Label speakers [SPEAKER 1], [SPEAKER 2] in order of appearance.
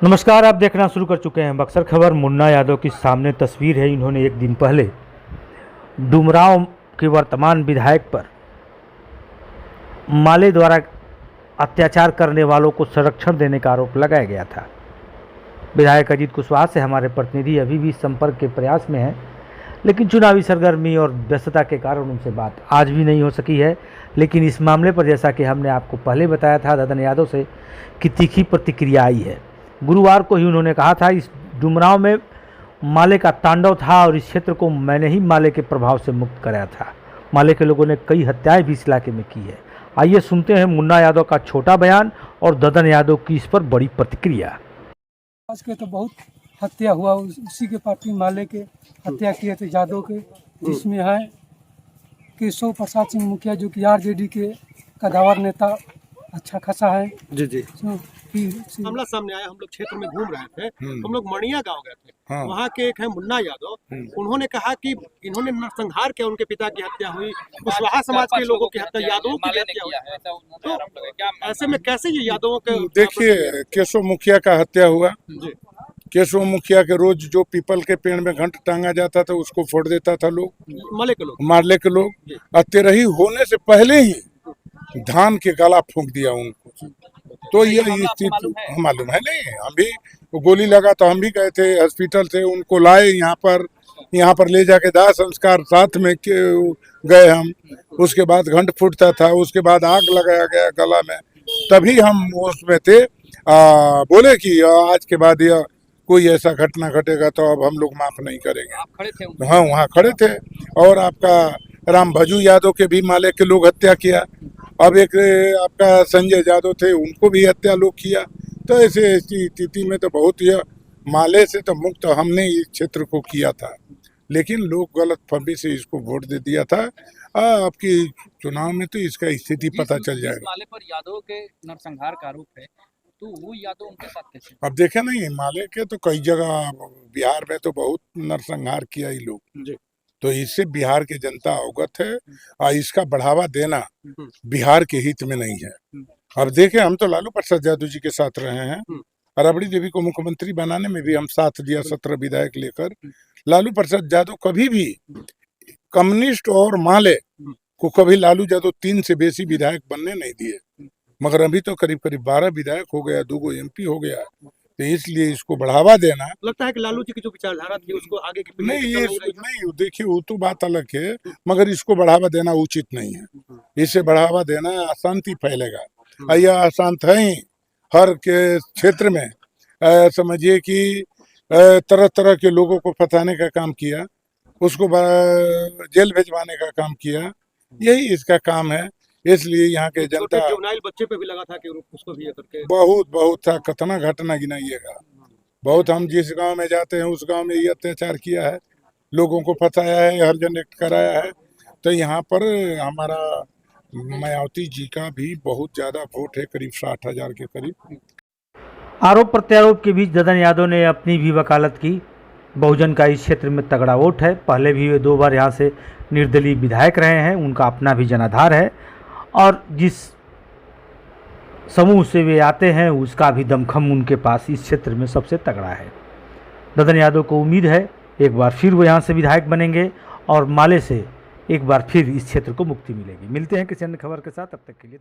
[SPEAKER 1] नमस्कार, आप देखना शुरू कर चुके हैं बक्सर खबर। मुन्ना यादव की सामने तस्वीर है। इन्होंने एक दिन पहले डुमरांव के वर्तमान विधायक पर माले द्वारा अत्याचार करने वालों को संरक्षण देने का आरोप लगाया गया था। विधायक अजीत कुशवाहा से हमारे प्रतिनिधि अभी भी संपर्क के प्रयास में हैं, लेकिन चुनावी सरगर्मी और व्यस्तता के कारण उनसे बात आज भी नहीं हो सकी है। लेकिन इस मामले पर जैसा कि हमने आपको पहले बताया था ददन यादव से कि तीखी प्रतिक्रिया आई है। गुरुवार को ही उन्होंने कहा था इस डुमरांव में माले का तांडव था और इस क्षेत्र को मैंने ही माले के प्रभाव से मुक्त कराया था। माले के लोगों ने कई हत्याएं भी इस इलाके में की है। आइए सुनते हैं मुन्ना यादव का छोटा बयान और ददन यादव की इस पर बड़ी प्रतिक्रिया।
[SPEAKER 2] आज के तो बहुत हत्या हुआ, उसी के पार्टी माले के हत्या किए थे यादव के, जिसमें है केशव प्रसाद सिंह मुखिया जो कि आरजेडी के कदावर नेता अच्छा खासा है।
[SPEAKER 3] जी
[SPEAKER 2] मामला
[SPEAKER 3] सामने आया। हम लोग क्षेत्र में घूम रहे थे, हम लोग मणिया गांव गए थे। वहाँ के एक है मुन्ना यादव, उन्होंने कहा कि इन्होंने नरसंहार किया, उनके पिता की हत्या हुई, कुशवाहा समाज के लोगों की हत्या, यादवों की हत्या हुई। तो ऐसे में कैसे ये यादवों के
[SPEAKER 4] देखिए, केशव मुखिया का हत्या हुआ। केशव मुखिया के रोज जो पीपल के पेड़ में घंट टांगा जाता था उसको फोड़ देता था लोग, माले के लोग। अतेरही होने से पहले ही धान के गला फूंक दिया उनको। तो ये स्थिति मालूम है नहीं। हम भी गोली लगा तो हम भी गए थे हॉस्पिटल से, उनको लाए यहाँ पर ले जाके दाह संस्कार साथ में गए हम। उसके बाद घंट फूटता था, उसके बाद आग लगाया गया गला में। तभी हम उसमें थे। बोले कि आज के बाद यह कोई ऐसा घटना घटेगा तो अब हम लोग माफ नहीं करेंगे।
[SPEAKER 3] आप खड़े थे?
[SPEAKER 4] हाँ, वहाँ खड़े थे। और आपका राम भजू यादव के भी माले के लोग हत्या किया। अब एक आपका संजय यादव थे, उनको भी हत्या लोग किया। तो ऐसे स्थिति में तो बहुत ही माले से तो मुक्त हमने इस क्षेत्र को किया था, लेकिन लोग गलत फहमी से इसको वोट दे दिया था। आपकी चुनाव में तो इसका स्थिति पता चल जाएगा।
[SPEAKER 3] माले पर यादव के नरसंहार का आरोप है, तो वो यादव उनके साथ कैसे?
[SPEAKER 4] अब देखे नहीं, माले के तो कई जगह बिहार में तो बहुत नरसंहार किया ही लोग। तो इससे बिहार की जनता अवगत है और इसका बढ़ावा देना बिहार के हित में नहीं है। अब देखे, हम तो लालू प्रसाद यादव जी के साथ रहे हैं और रबड़ी देवी को मुख्यमंत्री बनाने में भी हम साथ दिया, 17 विधायक लेकर। लालू प्रसाद यादव कभी भी कम्युनिस्ट और माले को कभी लालू यादव 3 से बेसी विधायक बनने नहीं दिए। मगर अभी तो करीब 12 विधायक हो गया, 2 एमपी हो गया। तो इसलिए इसको बढ़ावा देना
[SPEAKER 3] लगता है कि लालू जी की जो विचारधारा थी उसको आगे की
[SPEAKER 4] नहीं। देखिए, वो तो बात अलग है, मगर इसको बढ़ावा देना उचित नहीं है। इसे बढ़ावा देना अशांति फैलेगा। यह अशांत है ही हर के क्षेत्र में। समझिए कि तरह तरह के लोगों को फंसाने का काम किया, उसको जेल भिजवाने का काम किया। यही इसका काम है। इसलिए यहाँ के जनता
[SPEAKER 3] बच्चे पे भी लगा था कि उसको भी करके
[SPEAKER 4] बहुत था। कितना घटना गिनाइएगा। बहुत, हम जिस गांव में जाते हैं उस गांव में ये अत्याचार किया है, लोगों को फंसाया है, हरिजन एक्ट कराया है। तो यहाँ पर हमारा मायावती जी का भी बहुत ज्यादा वोट है, करीब 60,000 के करीब।
[SPEAKER 1] आरोप प्रत्यारोप के बीच ददन यादव ने अपनी भी वकालत की। बहुजन का इस क्षेत्र में तगड़ा वोट है। पहले भी वे 2 बार यहाँ से निर्दलीय विधायक रहे हैं। उनका अपना भी जनाधार है और जिस समूह से वे आते हैं उसका भी दमखम उनके पास इस क्षेत्र में सबसे तगड़ा है। ददन यादव को उम्मीद है एक बार फिर वो यहाँ से विधायक बनेंगे और माले से एक बार फिर इस क्षेत्र को मुक्ति मिलेगी। मिलते हैं किसी अन्य खबर के साथ, तब तक के लिए।